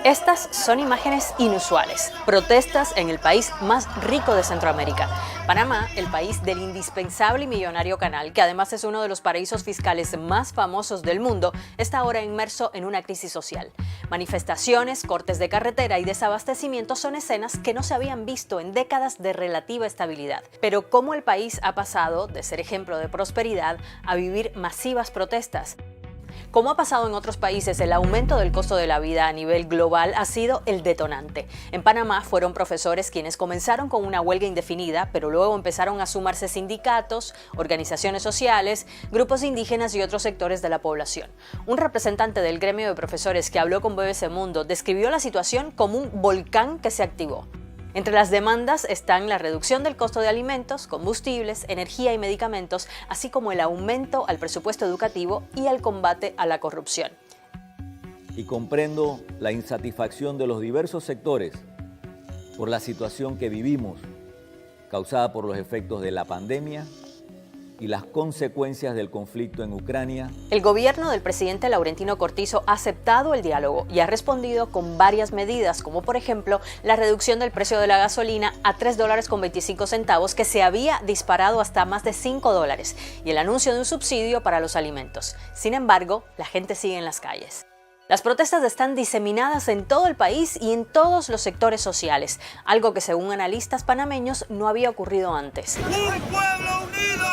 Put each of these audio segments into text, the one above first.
Estas son imágenes inusuales, protestas en el país más rico de Centroamérica. Panamá, el país del indispensable y millonario canal, que además es uno de los paraísos fiscales más famosos del mundo, está ahora inmerso en una crisis social. Manifestaciones, cortes de carretera y desabastecimiento son escenas que no se habían visto en décadas de relativa estabilidad. Pero ¿cómo el país ha pasado de ser ejemplo de prosperidad a vivir masivas protestas? Como ha pasado en otros países, el aumento del costo de la vida a nivel global ha sido el detonante. En Panamá fueron profesores quienes comenzaron con una huelga indefinida, pero luego empezaron a sumarse sindicatos, organizaciones sociales, grupos indígenas y otros sectores de la población. Un representante del gremio de profesores que habló con BBC Mundo describió la situación como un volcán que se activó. Entre las demandas están la reducción del costo de alimentos, combustibles, energía y medicamentos, así como el aumento al presupuesto educativo y el combate a la corrupción. Y comprendo la insatisfacción de los diversos sectores por la situación que vivimos, causada por los efectos de la pandemia y las consecuencias del conflicto en Ucrania. El gobierno del presidente Laurentino Cortizo ha aceptado el diálogo y ha respondido con varias medidas, como por ejemplo la reducción del precio de la gasolina a $3.25, que se había disparado hasta más de $5, y el anuncio de un subsidio para los alimentos. Sin embargo, la gente sigue en las calles. Las protestas están diseminadas en todo el país y en todos los sectores sociales, algo que según analistas panameños no había ocurrido antes. ¡Un pueblo unido!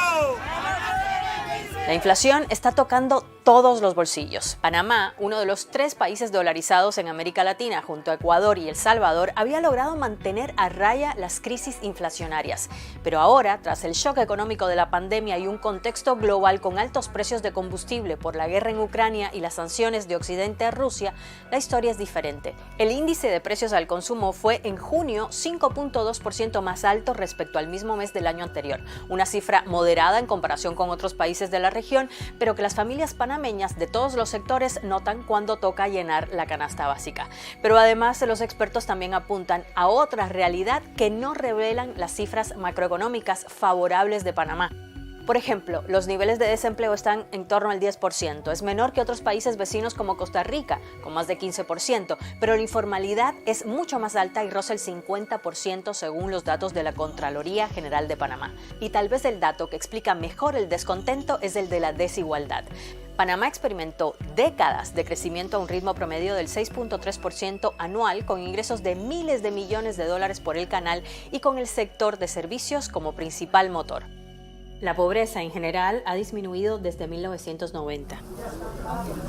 La inflación está tocando todos los bolsillos. Panamá, uno de los 3 países dolarizados en América Latina, junto a Ecuador y El Salvador, había logrado mantener a raya las crisis inflacionarias. Pero ahora, tras el shock económico de la pandemia y un contexto global con altos precios de combustible por la guerra en Ucrania y las sanciones de Occidente a Rusia, la historia es diferente. El índice de precios al consumo fue en junio 5.2% más alto respecto al mismo mes del año anterior, una cifra moderada en comparación con otros países de la región, pero que las familias panameñas de todos los sectores notan cuando toca llenar la canasta básica. Pero además, los expertos también apuntan a otra realidad que no revelan las cifras macroeconómicas favorables de Panamá. Por ejemplo, los niveles de desempleo están en torno al 10%, es menor que otros países vecinos como Costa Rica, con más de 15%, pero la informalidad es mucho más alta y roza el 50% según los datos de la Contraloría General de Panamá. Y tal vez el dato que explica mejor el descontento es el de la desigualdad. Panamá experimentó décadas de crecimiento a un ritmo promedio del 6.3% anual, con ingresos de miles de millones de dólares por el canal y con el sector de servicios como principal motor. La pobreza en general ha disminuido desde 1990.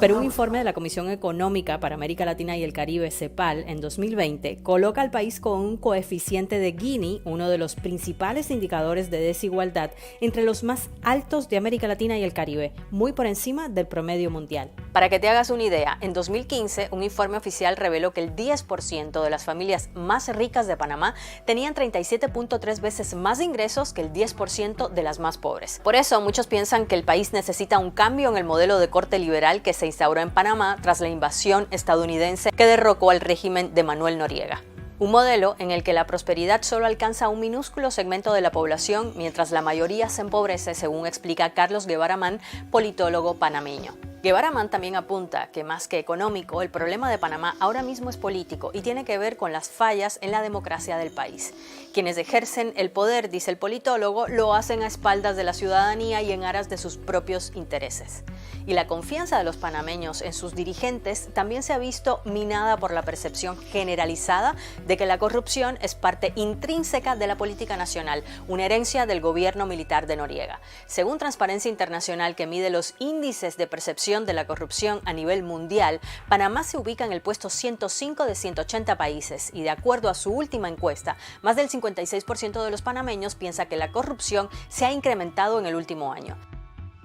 Pero un informe de la Comisión Económica para América Latina y el Caribe, CEPAL, en 2020, coloca al país con un coeficiente de Gini, uno de los principales indicadores de desigualdad, entre los más altos de América Latina y el Caribe, muy por encima del promedio mundial. Para que te hagas una idea, en 2015, un informe oficial reveló que el 10% de las familias más ricas de Panamá tenían 37.3 veces más ingresos que el 10% de las más pobres. Por eso, muchos piensan que el país necesita un cambio en el modelo de corte liberal que se instauró en Panamá tras la invasión estadounidense que derrocó al régimen de Manuel Noriega. Un modelo en el que la prosperidad solo alcanza a un minúsculo segmento de la población, mientras la mayoría se empobrece, según explica Carlos Guevara Mann, politólogo panameño. Guevara Mann también apunta que más que económico, el problema de Panamá ahora mismo es político y tiene que ver con las fallas en la democracia del país. Quienes ejercen el poder, dice el politólogo, lo hacen a espaldas de la ciudadanía y en aras de sus propios intereses. Y la confianza de los panameños en sus dirigentes también se ha visto minada por la percepción generalizada de que la corrupción es parte intrínseca de la política nacional, una herencia del gobierno militar de Noriega. Según Transparencia Internacional, que mide los índices de percepción de la corrupción a nivel mundial, Panamá se ubica en el puesto 105 de 180 países y, de acuerdo a su última encuesta, más del 56% de los panameños piensa que la corrupción se ha incrementado en el último año.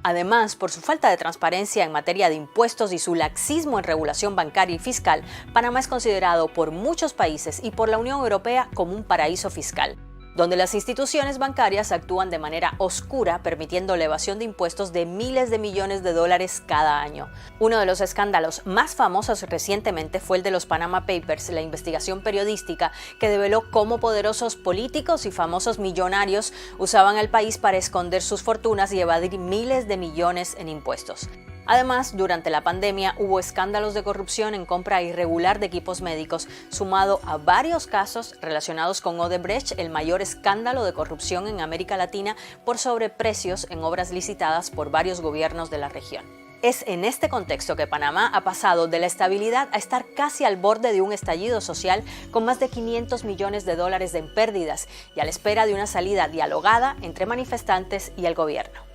Además, por su falta de transparencia en materia de impuestos y su laxismo en regulación bancaria y fiscal, Panamá es considerado por muchos países y por la Unión Europea como un paraíso fiscal, donde las instituciones bancarias actúan de manera oscura, permitiendo la evasión de impuestos de miles de millones de dólares cada año. Uno de los escándalos más famosos recientemente fue el de los Panama Papers, la investigación periodística que develó cómo poderosos políticos y famosos millonarios usaban el país para esconder sus fortunas y evadir miles de millones en impuestos. Además, durante la pandemia hubo escándalos de corrupción en compra irregular de equipos médicos, sumado a varios casos relacionados con Odebrecht, el mayor escándalo de corrupción en América Latina por sobreprecios en obras licitadas por varios gobiernos de la región. Es en este contexto que Panamá ha pasado de la estabilidad a estar casi al borde de un estallido social con más de $500 millones en pérdidas y a la espera de una salida dialogada entre manifestantes y el gobierno.